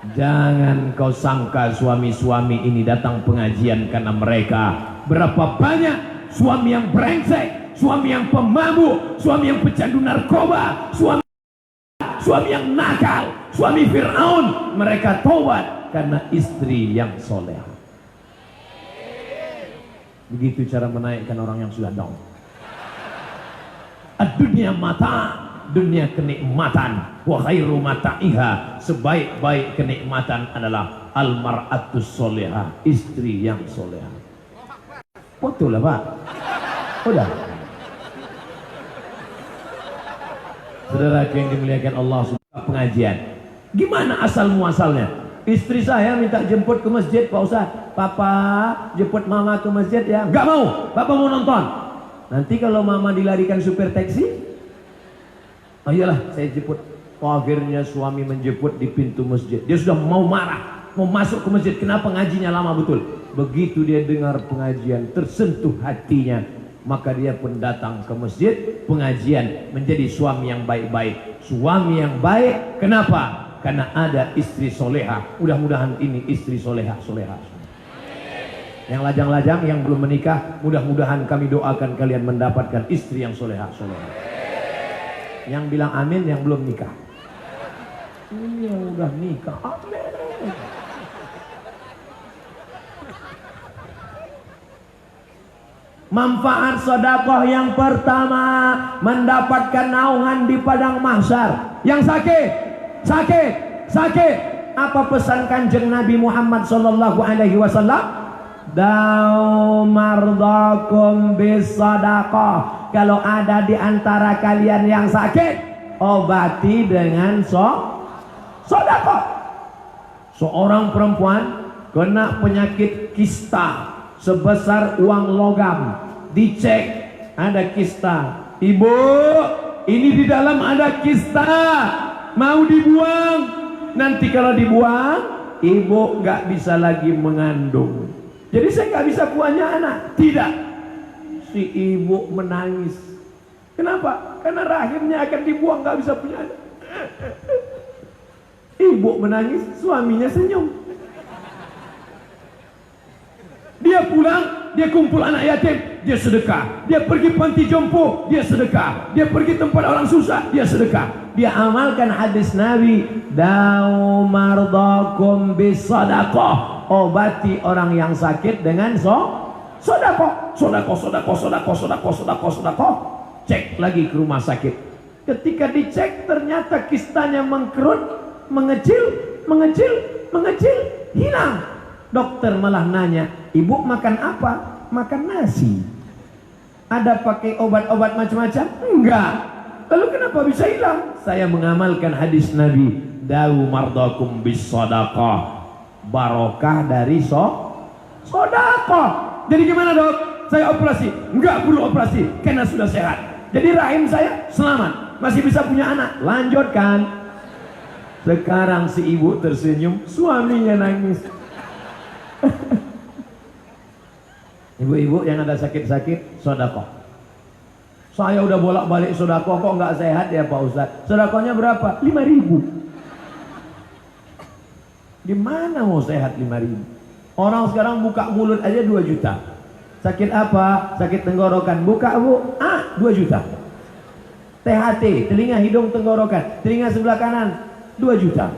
Jangan kau sangka suami-suami ini datang pengajian karena mereka. Berapa banyak suami yang brengsek, suami yang pemabuk, suami yang pecandu narkoba, suami yang nakal, suami Fir'aun. Mereka tobat karena istri yang soleh. Begitu cara menaikkan orang yang sudah down. Dunia mata, dunia kenikmatan. Wa khairu mata'iha, sebaik-baik kenikmatan adalah almar'atus solehah, istri yang solehah. Betul lah Pak. Udah. Saudara yang dimuliakan Allah, pengajian. Gimana asal muasalnya? Istri saya minta jemput ke masjid, Pak Ustaz. Papa jemput mama ke masjid ya. Enggak mau. Papa mau nonton. Nanti kalau mama dilarikan supir taksi, oh iyalah saya jemput. Oh, akhirnya suami menjemput di pintu masjid. Dia sudah mau marah, mau masuk ke masjid. Kenapa ngajinya lama betul? Begitu dia dengar pengajian, tersentuh hatinya, maka dia pun datang ke masjid. Pengajian menjadi suami yang baik-baik. Suami yang baik, kenapa? Karena ada istri soleha. Mudah-mudahan ini istri soleha. Yang lajang-lajang, yang belum menikah, mudah-mudahan kami doakan kalian mendapatkan istri yang soleha. Yang bilang amin yang belum nikah. Ini yang udah nikah, amin. Manfaat sedekah yang pertama, mendapatkan naungan di padang mahsyar. Yang sakit. Apa pesan Kanjeng Nabi Muhammad sallallahu alaihi wasallam? Dau mardakum bisadaqah. Kalau ada di antara kalian yang sakit, obati dengan sedekah. Seorang perempuan kena penyakit kista sebesar uang logam, dicek ada kista. Ibu, ini di dalam ada kista, mau dibuang. Nanti kalau dibuang, ibu gak bisa lagi mengandung. Jadi saya gak bisa punya anak. Tidak. Si ibu menangis. Kenapa? Karena rahimnya akan dibuang, gak bisa punya anak. Ibu menangis, suaminya senyum. Dia pulang, dia kumpul anak yatim, dia sedekah. Dia pergi panti jompo, dia sedekah. Dia pergi tempat orang susah, dia sedekah. Dia amalkan hadis Nabi, dau mardakum bisadaqah. Obati orang yang sakit dengan sedekah. Cek lagi ke rumah sakit. Ketika dicek ternyata kistanya mengkerut, mengecil, hilang. Dokter malah nanya, ibu makan apa? Makan nasi. Ada pakai obat-obat macam-macam? Enggak. Lalu kenapa bisa hilang? Saya mengamalkan hadis Nabi, dau mardakum bis sadaqah. Barokah dari sedekah. Jadi gimana dok? Saya operasi? Enggak perlu operasi karena sudah sehat. Jadi rahim saya selamat, masih bisa punya anak. Lanjutkan. Sekarang si ibu tersenyum, suaminya nangis. Ibu-ibu yang ada sakit-sakit, sedekah. Saya udah bolak-balik sedekah kok nggak sehat ya Pak Ustadz. Sedekahnya berapa? 5.000. Gimana mau sehat 5.000? Orang sekarang buka mulut aja 2 juta. Sakit apa? Sakit tenggorokan. Buka bu, 2 juta. THT, telinga hidung tenggorokan. Telinga sebelah kanan 2 juta.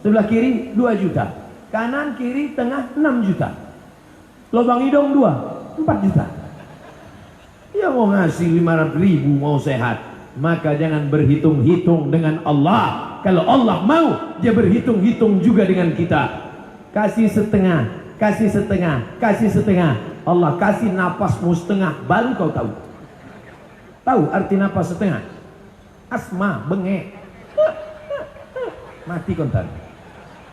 Sebelah kiri 2 juta. Kanan kiri tengah 6 juta. Lubang hidung 4 juta. Ya mau ngasih 500.000 mau sehat, maka jangan berhitung-hitung dengan Allah. Kalau Allah mau, dia berhitung-hitung juga dengan kita. Kasih setengah. Allah kasih napasmu setengah, baru kau tahu. Tahu arti napas setengah? Asma, bengek. Mati kontan.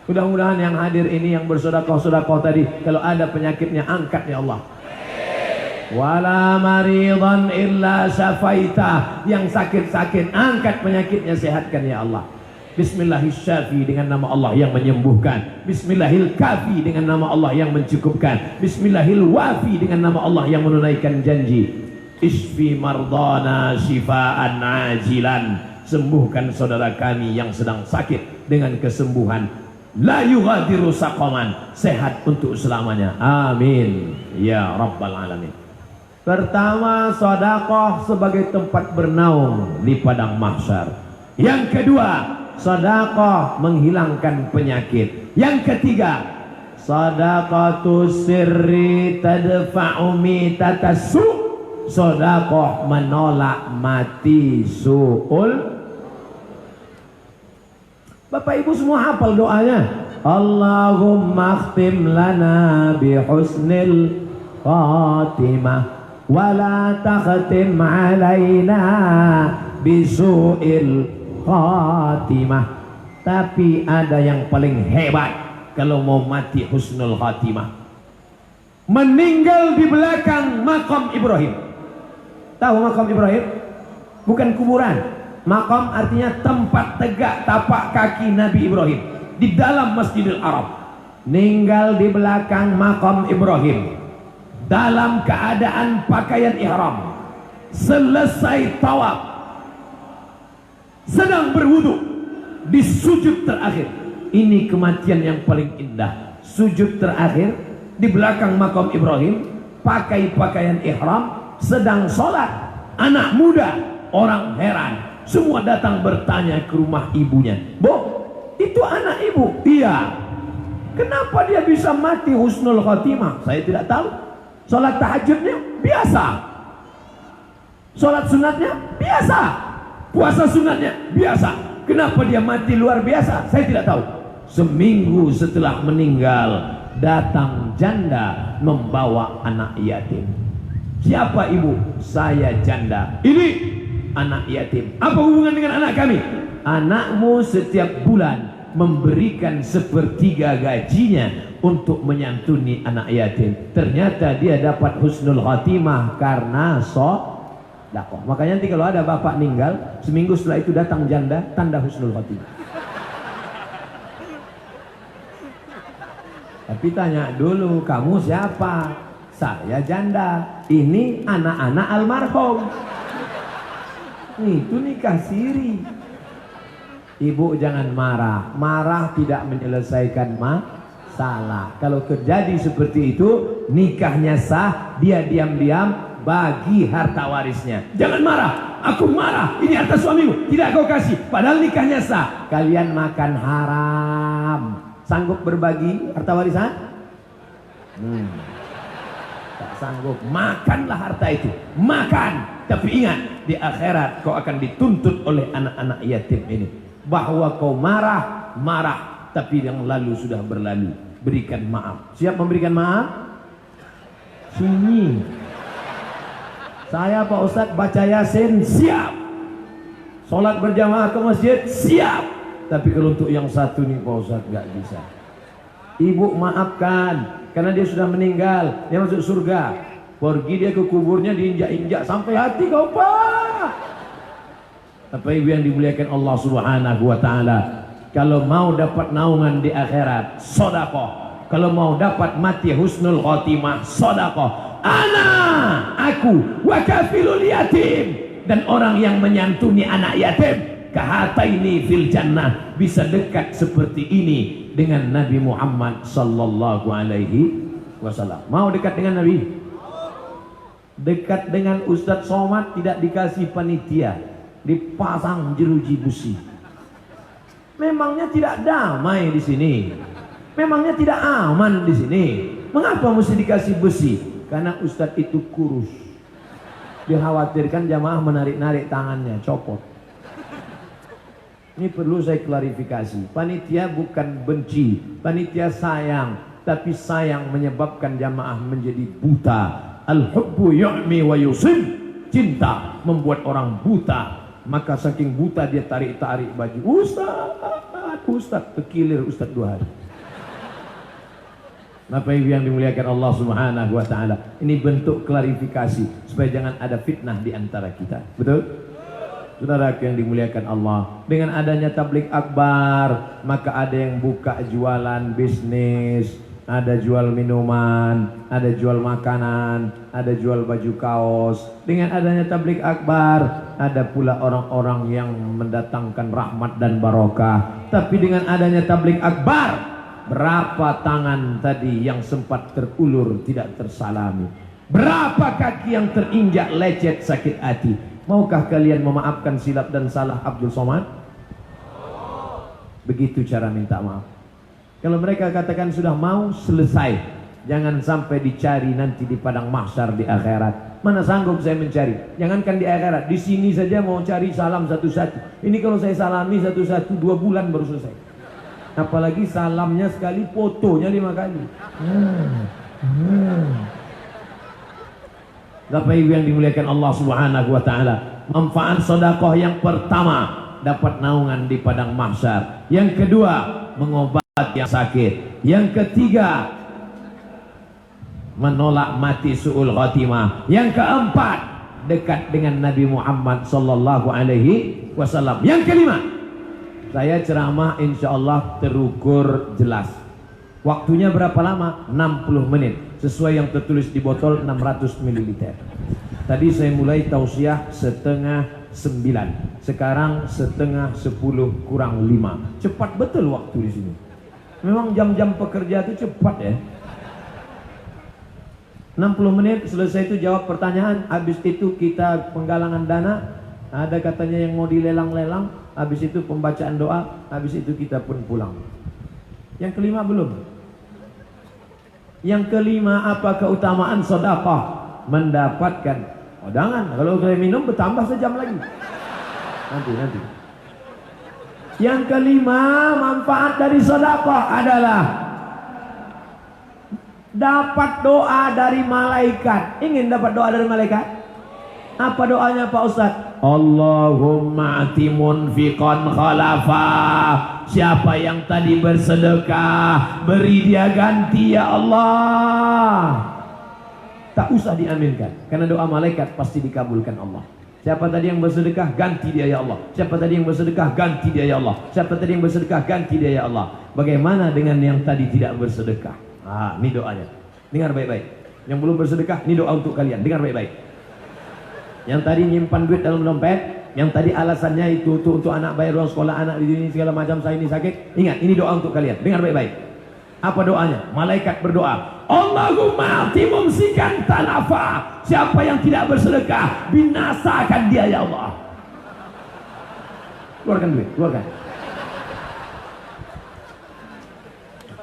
Mudah-mudahan yang hadir ini yang bersedekah tadi, kalau ada penyakitnya angkat ya Allah. Wala maridan illa syafaita. Yang sakit-sakit angkat penyakitnya, sehatkan ya Allah. Bismillahirrahmanirrahim, dengan nama Allah yang menyembuhkan. Bismillahirrahmanirrahim, dengan nama Allah yang mencukupkan. Bismillahirrahmanirrahim, dengan nama Allah yang menunaikan janji. Isfi mardana shifaan ajilan. Sembuhkan saudara kami yang sedang sakit dengan kesembuhan la yughadiru saqaman, sehat untuk selamanya. Amin ya rabbal alamin. Pertama, sedekah sebagai tempat bernaung di padang mahsyar. Yang kedua, sedekah menghilangkan penyakit. Yang ketiga, sedekatus sirri tadfa'u mitatasu, sedekah menolak mati su'ul. Bapak Ibu semua hafal doanya. Allahumma khtim lana bi husnil khatimah wa la takhtim alaina bi su'il khatimah. Tapi ada yang paling hebat kalau mau mati husnul khatimah. Meninggal di belakang makam Ibrahim. Tahu makam Ibrahim? Bukan kuburan. Makam artinya tempat tegak tapak kaki Nabi Ibrahim di dalam Masjidil Haram. Ninggal di belakang makam Ibrahim dalam keadaan pakaian ihram, selesai tawaf, sedang berwudu, di sujud terakhir. Ini kematian yang paling indah. Sujud terakhir di belakang makam Ibrahim, pakai pakaian ihram, sedang sholat. Anak muda, orang heran, semua datang bertanya ke rumah ibunya. Bu, itu anak ibu? Iya. Kenapa dia bisa mati husnul khatimah? Saya tidak tahu. Sholat tahajudnya biasa, sholat sunatnya biasa, puasa sunatnya biasa. Kenapa dia mati luar biasa? Saya tidak tahu. Seminggu setelah meninggal, datang janda membawa anak yatim. Siapa ibu? Saya janda. Ini anak yatim. Apa hubungan dengan anak kami? Anakmu setiap bulan memberikan sepertiga gajinya untuk menyantuni anak yatim. Ternyata dia dapat husnul khatimah karena sedekah. Makanya nanti kalau ada bapak meninggal, seminggu setelah itu datang janda, tanda husnul khatimah. Tapi tanya dulu, kamu siapa? Saya janda. Ini anak-anak almarhum. Itu nikah siri. Ibu jangan marah. Marah tidak menyelesaikan masalah. Kalau terjadi seperti itu, nikahnya sah, dia diam-diam bagi harta warisnya. Jangan marah. Aku marah. Ini harta suamimu, tidak kau kasih. Padahal nikahnya sah. Kalian makan haram. Sanggup berbagi harta warisan? Tak sanggup. Makanlah harta itu. Makan. Tapi ingat, di akhirat kau akan dituntut oleh anak-anak yatim ini. Bahwa kau marah, marah. Tapi yang lalu sudah berlalu. Berikan maaf. Siap memberikan maaf? Sunyi. Saya Pak Ustadz baca Yasin, siap. Sholat berjamaah ke masjid, siap. Tapi kalau untuk yang satu nih Pak Ustadz nggak bisa. Ibu maafkan, karena dia sudah meninggal, dia masuk surga. Pergi dia ke kuburnya, diinjak-injak sampai hati kau Pak. Apa ibu yang dimuliakan Allah Subhanahu wa Ta'ala, kalau mau dapat naungan di akhirat, sedekah. Kalau mau dapat mati husnul khatimah, sedekah. Aku wa kafilul yatim, dan orang yang menyantuni anak yatim, kahataini fil jannah, bisa dekat seperti ini dengan Nabi Muhammad sallallahu alaihi wasallam. Mau dekat dengan Nabi? Dekat dengan Ustadz Somad tidak dikasih panitia, dipasang jeruji besi. Memangnya tidak damai di sini? Memangnya tidak aman di sini? Mengapa mesti dikasih besi? Karena Ustadz itu kurus. Dikhawatirkan jamaah menarik-narik tangannya, copot. Ini perlu saya klarifikasi. Panitia bukan benci, panitia sayang, tapi sayang menyebabkan jamaah menjadi buta. Al-hubbu yu'mi wa yusim. Cinta membuat orang buta. Maka saking buta dia tarik-tarik baju. Ustaz, kekilir Ustaz 2 hari. Bapak Ibu yang dimuliakan Allah Subhanahu wa Ta'ala, ini bentuk klarifikasi supaya jangan ada fitnah di antara kita. Betul? Saudara yang dimuliakan Allah, dengan adanya tablik akbar, maka ada yang buka jualan bisnis, ada jual minuman, ada jual makanan, ada jual baju kaos. Dengan adanya tablik akbar, ada pula orang-orang yang mendatangkan rahmat dan barokah. Tapi dengan adanya tabligh akbar, berapa tangan tadi yang sempat terulur tidak tersalami, berapa kaki yang terinjak lecet sakit hati. Maukah kalian memaafkan silap dan salah Abdul Somad? Begitu cara minta maaf. Kalau mereka katakan sudah mau, selesai. Jangan sampai dicari nanti di padang mahsyar di akhirat. Mana sanggup saya mencari? Jangankan di akhirat, di sini saja mau cari salam satu-satu. Ini kalau saya salami satu-satu 2 bulan baru selesai. Apalagi salamnya sekali, fotonya 5 kali. Bapak Ibu yang dimuliakan Allah Subhanahu wa taala, manfaat sedekah yang pertama dapat naungan di padang mahsyar. Yang kedua, mengobati yang sakit. Yang ketiga, menolak mati su'ul khatimah. Yang keempat, dekat dengan Nabi Muhammad sallallahu alaihi wasallam. Yang kelima, saya ceramah insyaallah terukur jelas. Waktunya berapa lama? 60 menit. Sesuai yang tertulis di botol 600 ml. Tadi saya mulai tausiah 8:30. Sekarang 9:10 kurang 5. Cepat betul waktu di sini. Memang jam-jam pekerja itu cepat ya. 60 menit selesai itu jawab pertanyaan. Habis itu kita penggalangan dana. Ada katanya yang mau dilelang-lelang. Habis itu pembacaan doa. Habis itu kita pun pulang. Yang kelima belum. Yang kelima, apa keutamaan sedekah? Mendapatkan. Oh jangan, kalau saya minum bertambah sejam lagi. Nanti. Yang kelima, manfaat dari sedekah adalah dapat doa dari malaikat. Ingin dapat doa dari malaikat? Apa doanya Pak Ustaz? Allahumma ati munfiqan khalafa. Siapa yang tadi bersedekah, beri dia ganti ya Allah. Tak usah diaminkan, karena doa malaikat pasti dikabulkan Allah. Siapa tadi yang bersedekah, ganti dia ya Allah. Siapa tadi yang bersedekah, ganti dia ya Allah. Siapa tadi yang bersedekah, ganti dia ya Allah. Bagaimana dengan yang tadi tidak bersedekah? Ini doanya. Dengar baik-baik. Yang belum bersedekah, ini doa untuk kalian. Dengar baik-baik. Yang tadi nyimpan duit dalam dompet, yang tadi alasannya itu untuk anak bayar uang sekolah anak di sini segala macam, saya ini sakit. Ingat, ini doa untuk kalian. Dengar baik-baik. Apa doanya? Malaikat berdoa, Allahumma timumsikan tanafa. Siapa yang tidak bersedekah, binasakan dia ya Allah. Keluarkan duit, keluarkan.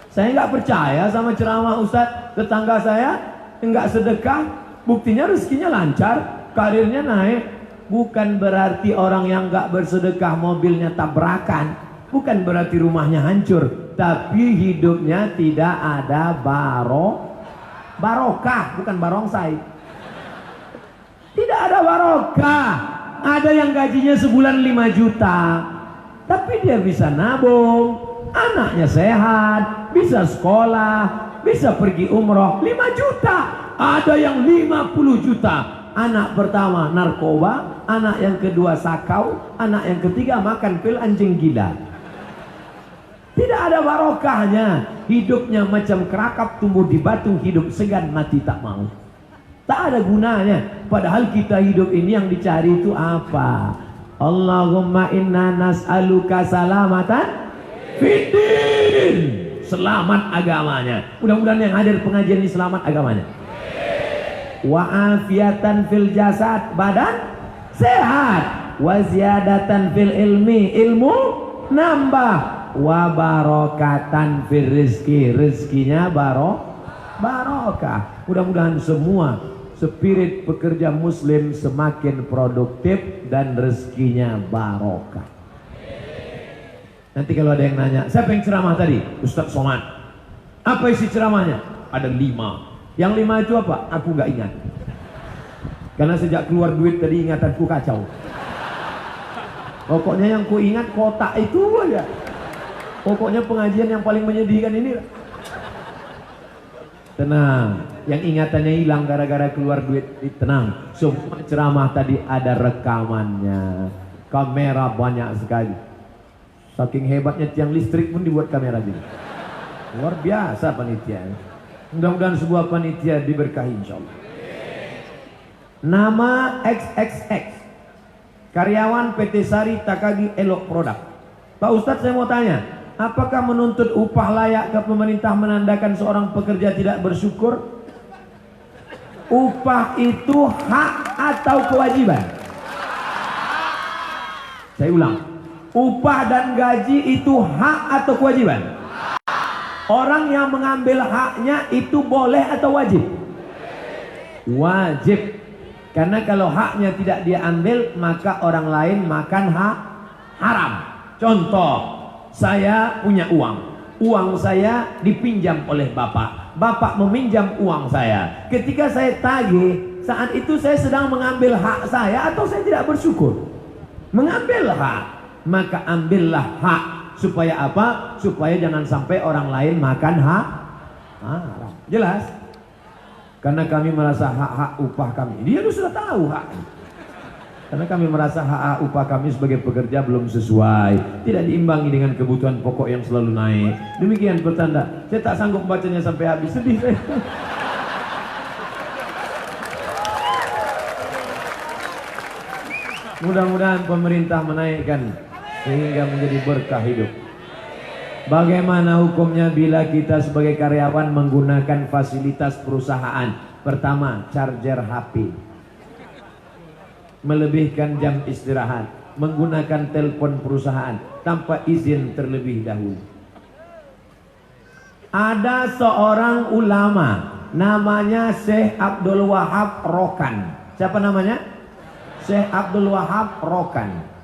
Saya nggak percaya sama ceramah Ustadz. Tetangga saya nggak sedekah, buktinya rezekinya lancar, karirnya naik. Bukan berarti orang yang nggak bersedekah mobilnya tabrakan, bukan berarti rumahnya hancur, tapi hidupnya tidak ada barokah, bukan barongsai. Tidak ada barokah. Ada yang gajinya sebulan 5 juta, tapi dia bisa nabung, anaknya sehat, bisa sekolah, bisa pergi umroh 5 juta. Ada yang 50 juta. Anak pertama narkoba, anak yang kedua sakau, anak yang ketiga makan pil anjing gila. Tidak ada barokahnya. Hidupnya macam kerakap tumbuh di batu, hidup segan mati tak mau. Tak ada gunanya. Padahal kita hidup ini yang dicari itu apa? Allahumma inna nas'aluka salamatan fiddin. Selamat agamanya. Mudah-mudahan yang hadir pengajian ini selamat agamanya. Wa afiatan fil jasad, badan sehat. Wa ziyadatan fil ilmi, ilmu nambah. Wa barokatan fil rizki, rizkinya barokah. Mudah-mudahan semua spirit pekerja muslim semakin produktif dan rezekinya barokah. Nanti kalau ada yang nanya, siapa yang ceramah tadi? Ustadz Somad. Apa isi ceramahnya? Ada 5. Yang 5 itu apa? Aku nggak ingat. Karena sejak keluar duit tadi ingatanku kacau. Pokoknya yang ku ingat kotak itu aja. Pokoknya pengajian yang paling menyedihkan ini. Tenang, yang ingatannya hilang gara-gara keluar duit. Tenang, semua ceramah tadi ada rekamannya. Kamera banyak sekali. Saking hebatnya tiang listrik pun dibuat kamera gini. Luar biasa panitia. Mudah-mudahan sebuah panitia diberkahi insyaallah. Nama XXX, karyawan PT Sari Takagi Elok Produk. Pak Ustadz, saya mau tanya, apakah menuntut upah layak ke pemerintah menandakan seorang pekerja tidak bersyukur? Upah itu hak atau kewajiban? Saya ulang, upah dan gaji itu hak atau kewajiban? Orang yang mengambil haknya itu boleh atau wajib? Wajib. Karena kalau haknya tidak dia ambil, maka orang lain makan hak haram. Contoh, saya punya uang, uang saya dipinjam oleh bapak, bapak meminjam uang saya. Ketika saya tagih, saat itu saya sedang mengambil hak saya atau saya tidak bersyukur? Mengambil hak. Maka ambillah hak. Supaya apa? Supaya jangan sampai orang lain makan hak haram. Jelas? Karena kami merasa hak-hak upah kami, dia sudah tahu hak. Karena kami merasa hak upah kami sebagai pekerja belum sesuai, tidak diimbangi dengan kebutuhan pokok yang selalu naik. Demikian pertanda. Saya tak sanggup bacanya sampai habis, sedih saya. Mudah-mudahan pemerintah menaikkan sehingga menjadi berkah hidup. Bagaimana hukumnya bila kita sebagai karyawan menggunakan fasilitas perusahaan? Pertama, charger HP, melebihkan jam istirahat, menggunakan telepon perusahaan tanpa izin terlebih dahulu. Ada seorang ulama namanya Syekh Abdul Wahab Rokan. Siapa namanya? Syekh Abdul Wahab Rokan.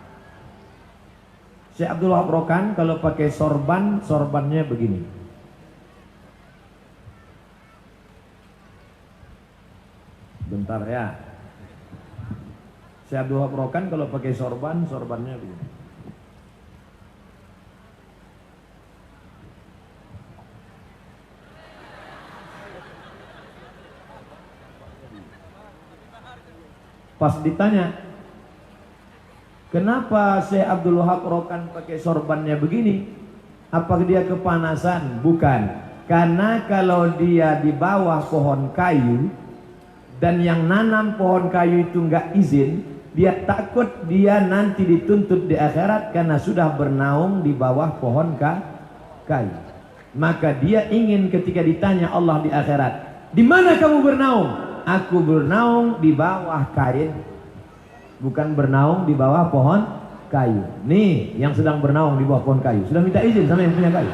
Syekh Abdul Wahab Rokan kalau pakai sorban, sorbannya begini. Bentar ya. Syekh Abdul Wahab Rokan kalau pakai sorban, sorbannya begini. Pas ditanya, kenapa Syekh Abdul Wahab Rokan pakai sorbannya begini? Apakah dia kepanasan? Bukan. Karena kalau dia di bawah pohon kayu dan yang nanam pohon kayu itu nggak izin, dia takut dia nanti dituntut di akhirat karena sudah bernaung di bawah pohon kayu. Maka dia ingin ketika ditanya Allah di akhirat, di mana kamu bernaung? Aku bernaung di bawah kain, bukan bernaung di bawah pohon kayu. Nih yang sedang bernaung di bawah pohon kayu sudah minta izin sama yang punya kayu.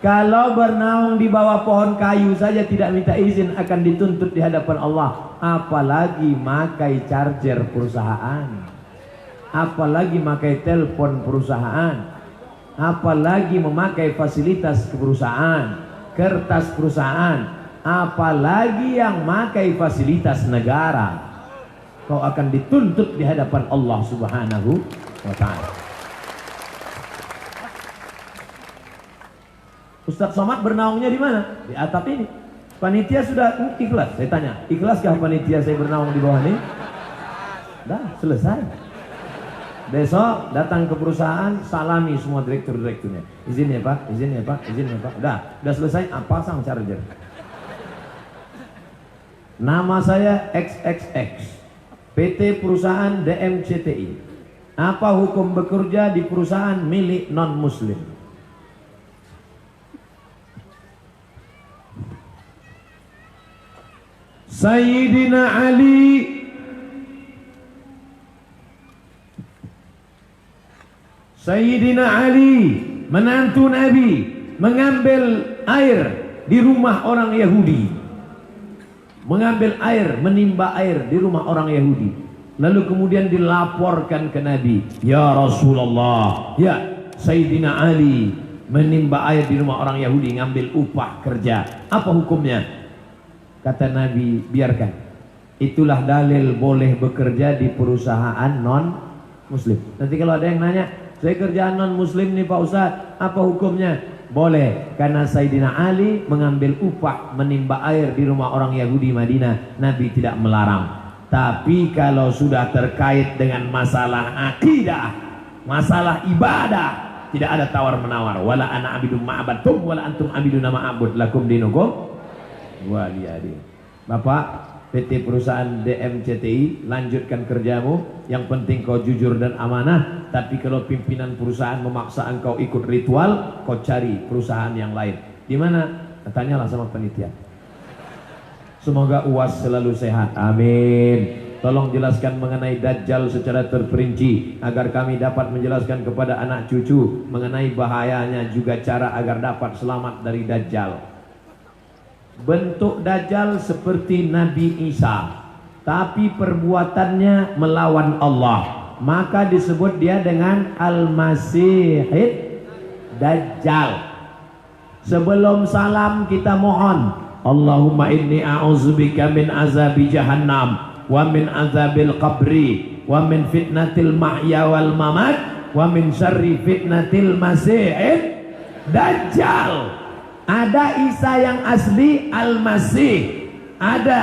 Kalau bernaung di bawah pohon kayu saja tidak minta izin akan dituntut di hadapan Allah, apalagi makai charger perusahaan, apalagi makai telepon perusahaan, apalagi memakai fasilitas perusahaan, kertas perusahaan, apalagi yang memakai fasilitas negara. Kau akan dituntut di hadapan Allah Subhanahu wa ta'ala. Ustadz Somad bernaungnya di mana? Di atap ini. Panitia sudah ikhlas. Saya tanya, ikhlaskah panitia saya bernaung di bawah ini? Dah selesai. Besok datang ke perusahaan, salami semua direktur-direkturnya. Izin ya Pak, izin ya Pak, izin ya Pak. Udah selesai, pasang charger. Nama saya XXX, PT Perusahaan DMCTI. Apa hukum bekerja di perusahaan milik non-muslim? Sayyidina Ali menantu Nabi mengambil air di rumah orang Yahudi, mengambil air, menimba air di rumah orang Yahudi, lalu kemudian dilaporkan ke Nabi, ya Rasulullah, ya Sayyidina Ali menimba air di rumah orang Yahudi, ngambil upah kerja, apa hukumnya? Kata Nabi, biarkan. Itulah dalil boleh bekerja di perusahaan non muslim. Nanti kalau ada yang nanya, saya kerjaan non muslim nih Pak Ustadz, apa hukumnya? Boleh, karena Sayyidina Ali mengambil upah menimba air di rumah orang Yahudi Madinah, Nabi tidak melarang. Tapi kalau sudah terkait dengan masalah akidah, masalah ibadah, tidak ada tawar menawar. Wala ana abidum ma'abatum wala antum abiduna ma'abud lakum dinukum waliyadin. Bapak, PT perusahaan DMCTI, lanjutkan kerjamu, yang penting kau jujur dan amanah. Tapi kalau pimpinan perusahaan memaksa engkau ikut ritual, kau cari perusahaan yang lain. Di mana? Tanyalah sama panitia. Semoga UAS selalu sehat, amin. Tolong jelaskan mengenai Dajjal secara terperinci, agar kami dapat menjelaskan kepada anak cucu mengenai bahayanya, juga cara agar dapat selamat dari Dajjal. Bentuk Dajjal seperti Nabi Isa, tapi perbuatannya melawan Allah, maka disebut dia dengan Al-Masihid Dajjal. Sebelum salam kita mohon, Allahumma inni a'udzubika min azabi jahannam, wa min azabil qabri, wa min fitnatil mahya wal mamat, wa min syarri fitnatil masihid Dajjal. Ada Isa yang asli, Al-Masih. Ada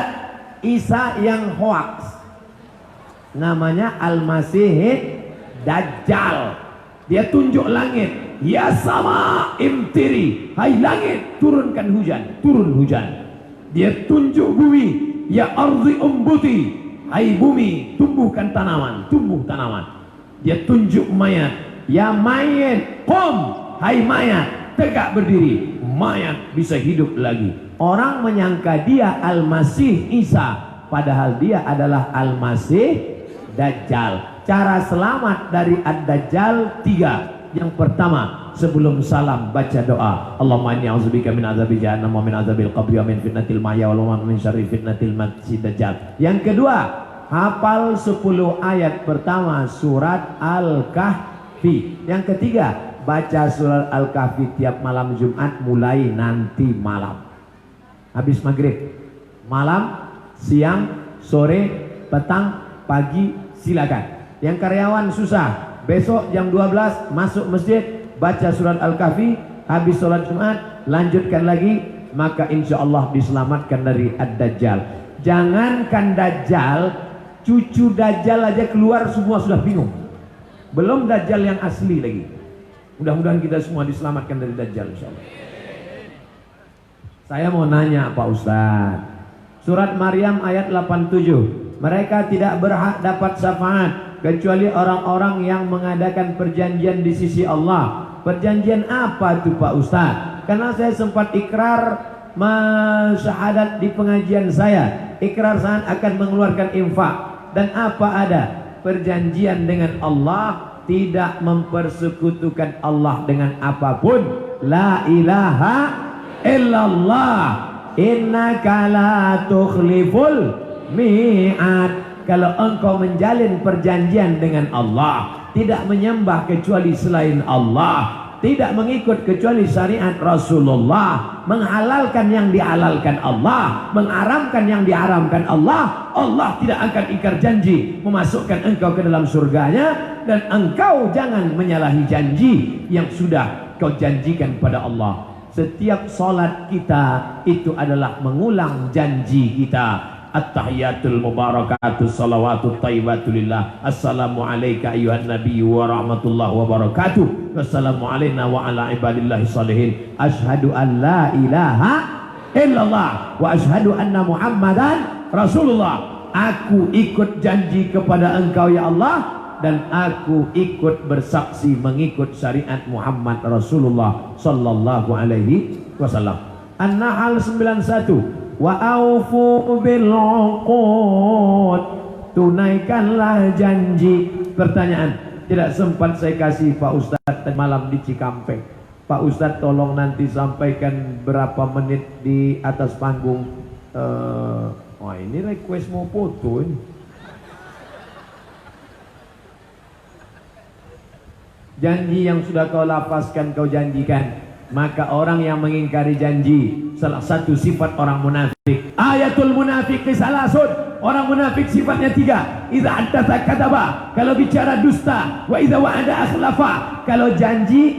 Isa yang hoax, namanya Al-Masih Dajjal. Dia tunjuk langit, ya sama imtiri, hai langit turunkan hujan, turun hujan. Dia tunjuk bumi, ya ardi umbuti, hai bumi tumbuhkan tanaman, tumbuh tanaman. Dia tunjuk mayat, ya mayat qum, hai mayat tegak berdiri, mayat bisa hidup lagi. Orang menyangka dia Al-Masih Isa, padahal dia adalah Al-Masih Dajjal. Cara selamat dari Ad-Dajjal 3. Yang pertama, sebelum salam baca doa, Allahumma inni a'udzubika min azabi jahannam wa min azabil qabri wa min fitnatil mahya wal mamat wa min syarri fitnatil masih Dajjal. Yang kedua, hafal 10 ayat pertama surat Al-Kahfi. Yang ketiga, baca surat Al-Kahfi tiap malam Jumat mulai nanti malam. Habis maghrib, malam, siang, sore, petang, pagi, silakan. Yang karyawan susah, besok jam 12 masuk masjid, baca surat Al-Kahfi, habis sholat Jumat, lanjutkan lagi, maka insya Allah diselamatkan dari Ad-Dajjal. Jangankan Dajjal, cucu Dajjal aja keluar semua sudah bingung, belum Dajjal yang asli lagi. Mudah-mudahan kita semua diselamatkan dari Dajjal insyaallah. Saya mau nanya Pak Ustadz, surat Maryam ayat 87, mereka tidak berhak dapat syafaat kecuali orang-orang yang mengadakan perjanjian di sisi Allah. Perjanjian apa itu Pak Ustadz? Karena saya sempat ikrar syahadat di pengajian saya, ikrar saya akan mengeluarkan infak, dan apa ada perjanjian dengan Allah, tidak mempersekutukan Allah dengan apapun. La ilaha illallah, innaka la tukhliful mi'ad. Kalau engkau menjalin perjanjian dengan Allah, tidak menyembah kecuali selain Allah, tidak mengikut kecuali syariat Rasulullah, menghalalkan yang dihalalkan Allah, mengharamkan yang diharamkan Allah, Allah tidak akan ingkar janji memasukkan engkau ke dalam surganya. Dan engkau jangan menyalahi janji yang sudah kau janjikan pada Allah. Setiap salat kita itu adalah mengulang janji kita. At-tahiyatul mubarakatus salawatut thayyibatulillah. Assalamu alayka ayyuhan nabiyyu wa rahmatullahi wa barakatuh. Wassalamu alayna wa ala ibadillahi salihin. Ashhadu an la ilaha illallah wa ashhadu anna muhammadan rasulullah. Aku ikut janji kepada engkau ya Allah, dan aku ikut bersaksi mengikut syariat Muhammad Rasulullah sallallahu alaihi wasallam. An-Nahl 91, wa aufu bil uqud, tunaikanlah janji. Pertanyaan, tidak sempat saya kasih Pak Ustadz malam di Cikampek. Pak Ustadz tolong nanti sampaikan berapa menit di atas panggung. Wah ini request mau foto ini. Janji yang sudah kau lafazkan, kau janjikan. Maka orang yang mengingkari janji, salah satu sifat orang munafik. Ayatul munafik salasun. Orang munafik sifatnya 3. Idza haddatsa kadzaba, kalau bicara dusta. Wa idza wa'ada akhlafa, kalau janji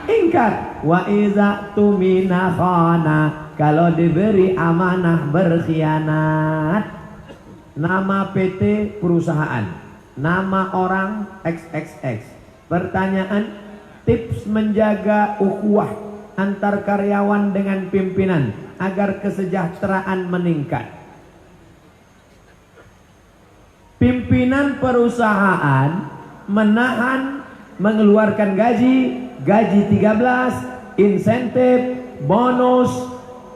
ingkar. Wa idza tumina khana, kalau diberi amanah berkhianat. Nama PT perusahaan, nama orang XXX. Pertanyaan, tips menjaga ukhuwah antar karyawan dengan pimpinan agar kesejahteraan meningkat. pimpinan perusahaan menahan mengeluarkan gaji 13, insentif, bonus,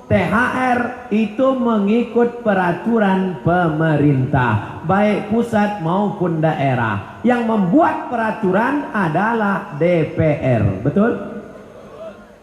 THR itu mengikut peraturan pemerintah, baik pusat maupun daerah. Yang membuat peraturan adalah DPR, betul?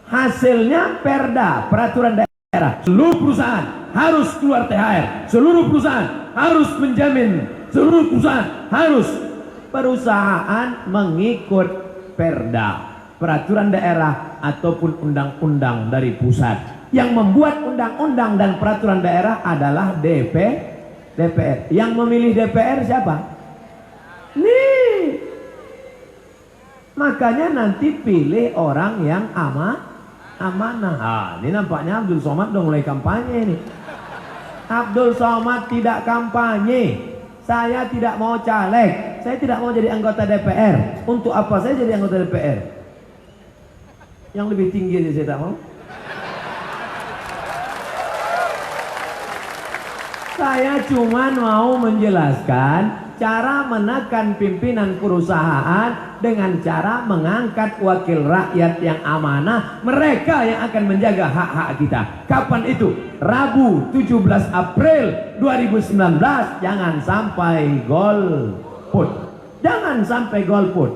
Hasilnya perda, peraturan daerah. Seluruh perusahaan harus keluar THR, seluruh perusahaan harus menjamin, seluruh perusahaan harus. Perusahaan mengikut perda, peraturan daerah ataupun undang-undang dari pusat. Yang membuat undang-undang dan peraturan daerah adalah DPR. Yang memilih DPR siapa? Nih. Makanya nanti pilih orang yang amanah. Ini nampaknya Abdul Somad udah mulai kampanye nih. Abdul Somad tidak kampanye. Saya tidak mau caleg, saya tidak mau jadi anggota DPR. Untuk apa saya jadi anggota DPR? Yang lebih tinggi aja saya tak mau. Saya cuma mau menjelaskan cara menekan pimpinan perusahaan dengan cara mengangkat wakil rakyat yang amanah, mereka yang akan menjaga hak-hak kita. Kapan itu? Rabu 17 April 2019. Jangan sampai golput. Jangan sampai golput.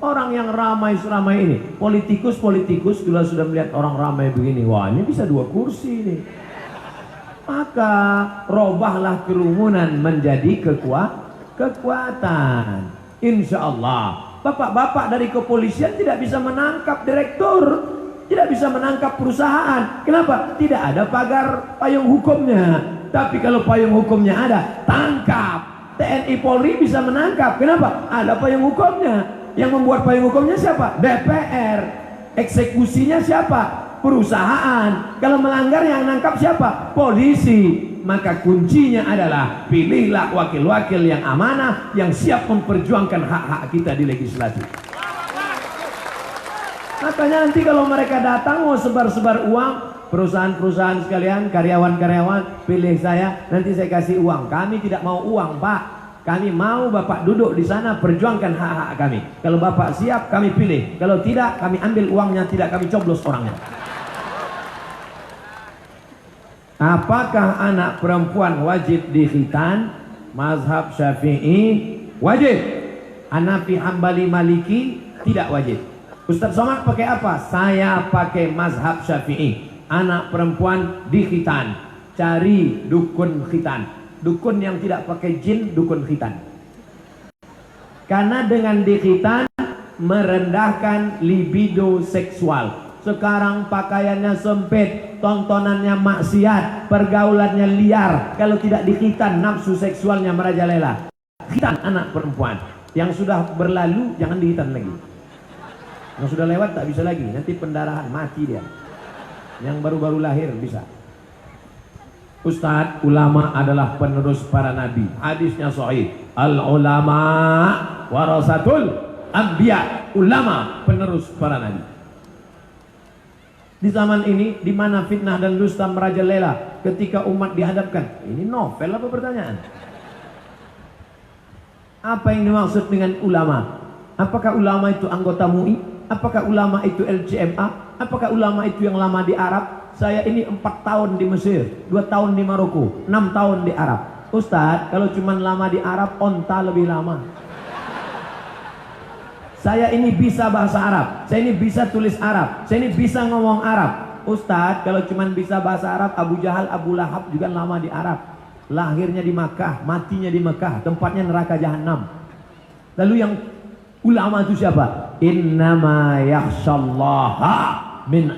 Orang yang ramai ini, politikus kalau sudah melihat orang ramai begini, wah ini bisa 2 kursi nih. Maka robahlah kerumunan menjadi kekuatan. Insya Allah bapak-bapak dari kepolisian tidak bisa menangkap direktur, tidak bisa menangkap perusahaan. Kenapa? Tidak ada pagar payung hukumnya. Tapi kalau payung hukumnya ada, tangkap. TNI Polri bisa menangkap. Kenapa? Ada payung hukumnya. Yang membuat payung hukumnya siapa? DPR. Eksekusinya siapa? Perusahaan. Kalau melanggar yang nangkap siapa? Polisi. Maka kuncinya adalah pilihlah wakil-wakil yang amanah, yang siap memperjuangkan hak-hak kita di legislatif. Makanya nanti kalau mereka datang mau sebar-sebar uang, perusahaan-perusahaan sekalian, karyawan-karyawan, pilih saya, nanti saya kasih uang. Kami tidak mau uang, Pak. Kami mau Bapak duduk di sana perjuangkan hak-hak kami. Kalau Bapak siap, kami pilih. Kalau tidak, kami ambil uangnya, tidak kami coblos orangnya. Apakah anak perempuan wajib dikhitan? Mazhab Syafi'i wajib. Hanafi, Hambali, Maliki tidak wajib. Ustaz Somad pakai apa? Saya pakai mazhab Syafi'i. Anak perempuan dikhitan. Cari dukun khitan. Dukun yang tidak pakai jin, dukun khitan. Karena dengan dikhitan merendahkan libido seksual. Sekarang pakaiannya sempit, tontonannya maksiat, pergaulannya liar. Kalau tidak dikhitan, nafsu seksualnya merajalela. Khitan anak perempuan. Yang sudah berlalu jangan dihitan lagi. Yang sudah lewat tak bisa lagi. Nanti pendarahan, mati dia. Yang baru-baru lahir bisa. Ustadz, ulama adalah penerus para nabi. Hadisnya sahih. Al ulama warasatul anbiya. Ulama penerus para nabi. Di zaman ini, di mana fitnah dan dusta merajalela, ketika umat dihadapkan, ini novel apa pertanyaan? Apa yang dimaksud dengan ulama? Apakah ulama itu anggota MUI? Apakah ulama itu LCMA? Apakah ulama itu yang lama di Arab? Saya ini 4 tahun di Mesir, 2 tahun di Maroko, 6 tahun di Arab. Ustadz, kalau cuma lama di Arab, onta lebih lama. Saya ini bisa bahasa Arab, saya ini bisa tulis Arab, saya ini bisa ngomong Arab. Ustadz, kalau cuma bisa bahasa Arab, Abu Jahal, Abu Lahab juga lama di Arab. Lahirnya di Makkah, matinya di Makkah, tempatnya neraka Jahannam. Lalu yang ulama itu siapa? Innama yakhshallaha min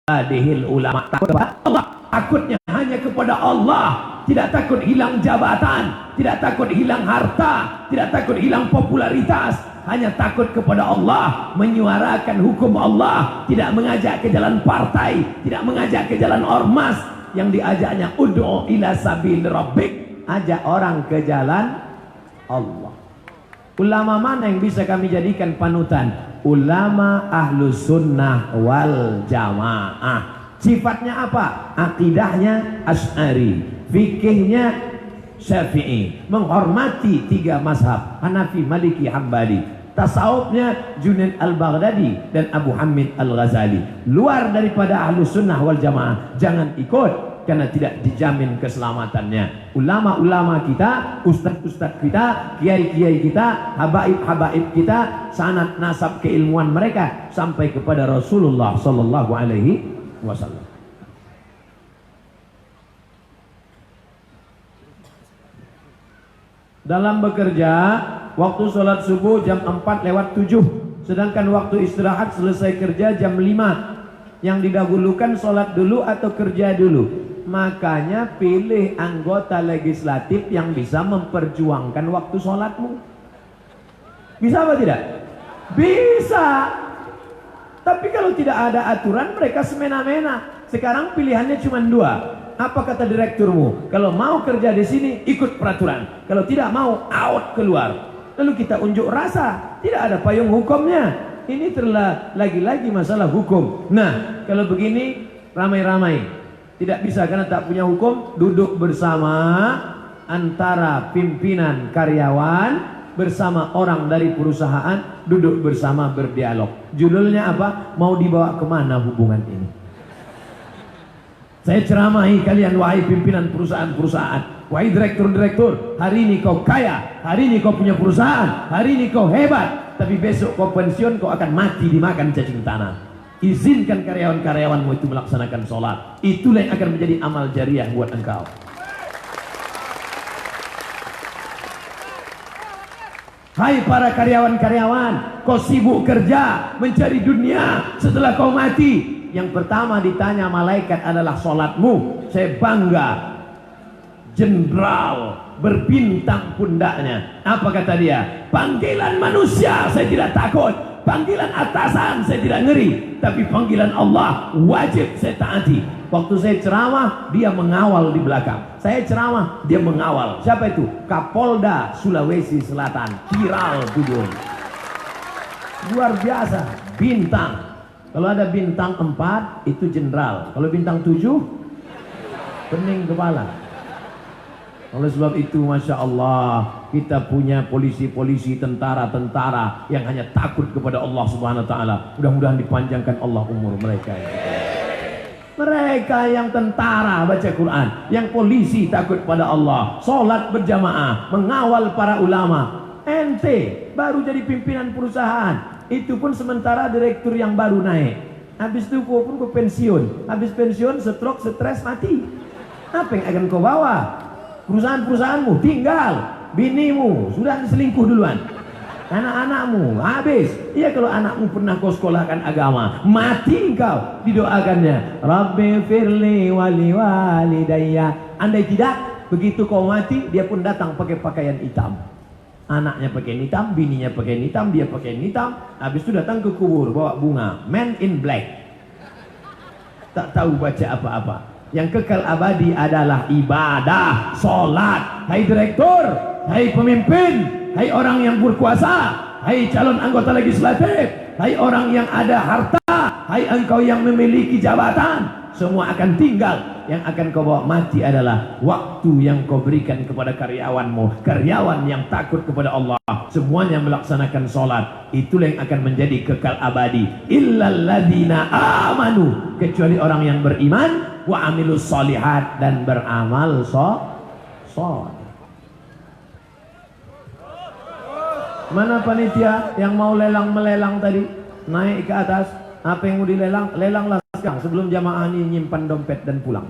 ibadihil ulama. Takut kepada Allah, takutnya hanya kepada Allah. Tidak takut hilang jabatan, tidak takut hilang harta, tidak takut hilang popularitas, hanya takut kepada Allah, menyuarakan hukum Allah, tidak mengajak ke jalan partai, tidak mengajak ke jalan ormas. Yang diajaknya ud'u ila sabil rabbik, ajak orang ke jalan Allah. Ulama mana yang bisa kami jadikan panutan? Ulama ahlus sunnah wal jamaah. Sifatnya apa? Akidahnya Asy'ari, fikihnya Syafi'i, menghormati 3 mazhab Hanafi, Maliki, Hambali. Tasawufnya Junaid al-Baghdadi dan Abu Hamid al-Ghazali. Luar daripada Ahlus Sunnah wal Jamaah jangan ikut, karena tidak dijamin keselamatannya. Ulama-ulama kita, ustadz-ustadz kita, kiai-kiai kita, habaib-habaib kita, sanad nasab keilmuan mereka sampai kepada Rasulullah sallallahu alaihi wasallam. Dalam bekerja, waktu sholat subuh jam 4:07, sedangkan waktu istirahat selesai kerja jam 5. Yang didahulukan sholat dulu atau kerja dulu? Makanya pilih anggota legislatif yang bisa memperjuangkan waktu sholatmu. Bisa apa tidak? Bisa. Tapi kalau tidak ada aturan, mereka semena-mena. Sekarang pilihannya cuma 2. Apa kata direkturmu? Kalau mau kerja di sini, ikut peraturan. Kalau tidak mau, out, keluar. Lalu kita unjuk rasa. Tidak ada payung hukumnya. Ini terlah lagi-lagi masalah hukum. Nah, kalau begini ramai-ramai. Tidak bisa karena tak punya hukum. Duduk bersama antara pimpinan karyawan bersama orang dari perusahaan, duduk bersama berdialog. Judulnya apa? Mau dibawa kemana hubungan ini? Saya ceramahi kalian, wahai pimpinan perusahaan-perusahaan, wahai direktur-direktur, hari ini kau kaya, hari ini kau punya perusahaan, hari ini kau hebat, tapi besok kau pensiun, kau akan mati dimakan cacing tanah. Izinkan karyawan-karyawanmu itu melaksanakan sholat. Itulah yang akan menjadi amal jariah buat engkau. Hai para karyawan-karyawan, kau sibuk kerja mencari dunia, setelah kau mati yang pertama ditanya malaikat adalah sholatmu. Saya bangga, jenderal berbintang pundaknya. Apa kata dia? Panggilan manusia saya tidak takut, panggilan atasan saya tidak ngeri, tapi panggilan Allah wajib saya taati. Waktu saya ceramah, dia mengawal di belakang. Saya ceramah, dia mengawal. Siapa itu? Kapolda Sulawesi Selatan, viral tudung. Luar biasa, bintang. Kalau ada bintang 4 itu jenderal. Kalau bintang 7 pening kepala. Oleh sebab itu, Masya Allah, kita punya polisi-polisi, tentara-tentara yang hanya takut kepada Allah Subhanahu Wa Taala. Mudah-mudahan dipanjangkan Allah umur mereka. Mereka yang tentara baca Quran, yang polisi takut pada Allah, sholat berjamaah, mengawal para ulama. Ente baru jadi pimpinan perusahaan. Itu pun sementara direktur yang baru naik. Habis itu kau pun ke pensiun. Habis pensiun, stroke, stres, mati. Apa yang akan kau bawa? Perusahaan-perusahaanmu tinggal. Binimu sudah selingkuh duluan. Anak-anakmu habis. Iya, kalau anakmu pernah kau sekolahkan agama, mati engkau. Didoakannya, Rabbi firli wali walidayya. Andai tidak, begitu kau mati, dia pun datang pakai pakaian hitam. Anaknya pakai hitam, bininya pakai hitam, dia pakai hitam. Habis itu datang ke kubur bawa bunga, man in black. Tak tahu baca apa-apa. Yang kekal abadi adalah ibadah, sholat. Hai direktur, hai pemimpin, hai orang yang berkuasa, hai calon anggota legislatif, hai orang yang ada harta, hai engkau yang memiliki jabatan, semua akan tinggal. Yang akan kau bawa mati adalah waktu yang kau berikan kepada karyawanmu. Karyawan yang takut kepada Allah, semuanya melaksanakan sholat. Itulah yang akan menjadi kekal abadi. Illal ladzina amanu, kecuali orang yang beriman, wa amilus sholihat, dan beramal sholih. Mana panitia yang mau lelang-melelang tadi? Naik ke atas. Apa yang mau dilelang? Lelanglah sekarang sebelum jamaah ini nyimpan dompet dan pulang.